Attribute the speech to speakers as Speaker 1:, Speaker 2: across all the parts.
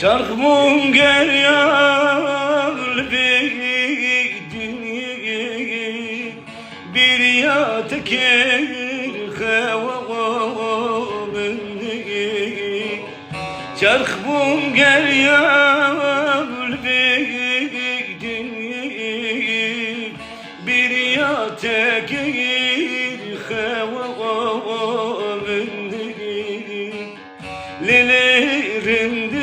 Speaker 1: Çarkımın gel yal bir ya teker havamındı. Çarkımın gel yal bir ya teker havamındı. Lelerimdi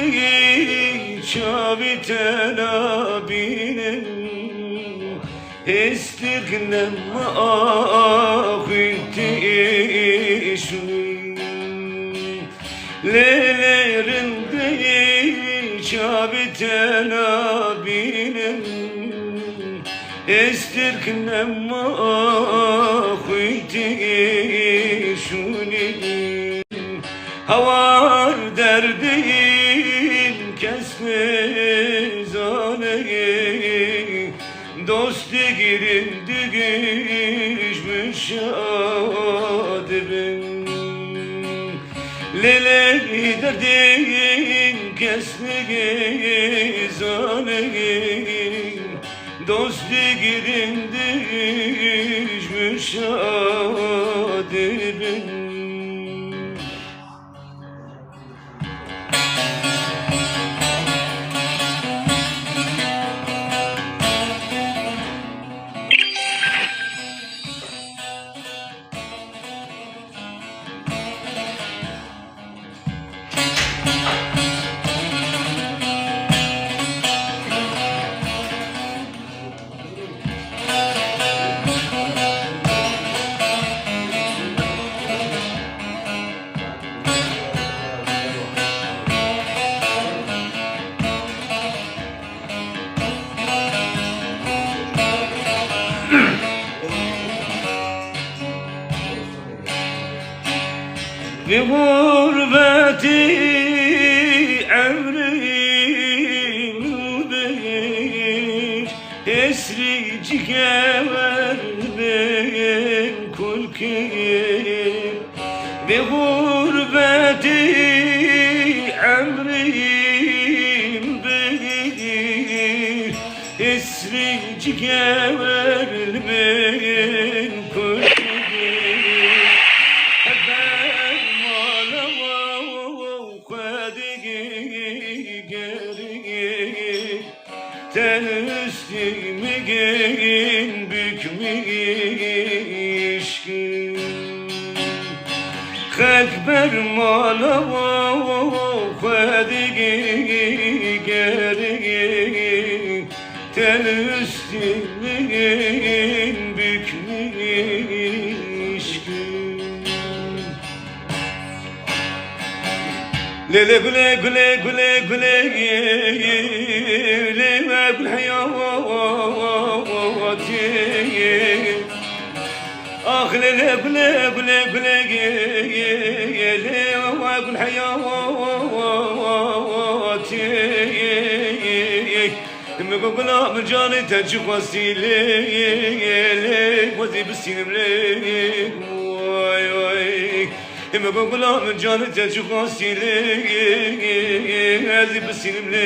Speaker 1: çabiten abinin istirgnem ahütti işini. Lelerimdi çabiten abinin istirgnem ahütti işini. Havar derdin kesmez aneyi, dostu girildi güçmüş adibin. Lele derdin kesmez aneyi, dostu girildi güçmüş adibin. Bir gurbeti emrim bir esrici gever ben kulkim. Bir gurbeti emrim bir esrici gever ben kulkim. Ten üstüme gelin bükmüşkün Kalber mala kvedigi gerigi Ten üstüme gelin bükmüşkün Lele güle güle güle güle lema gül hayatı Ah lele güle güle güle lema gül hayatı Mekugula mecani tecik vasile Vazi bisinimle Vay vay Mekugula mecani tecik vasile Vazi bisinimle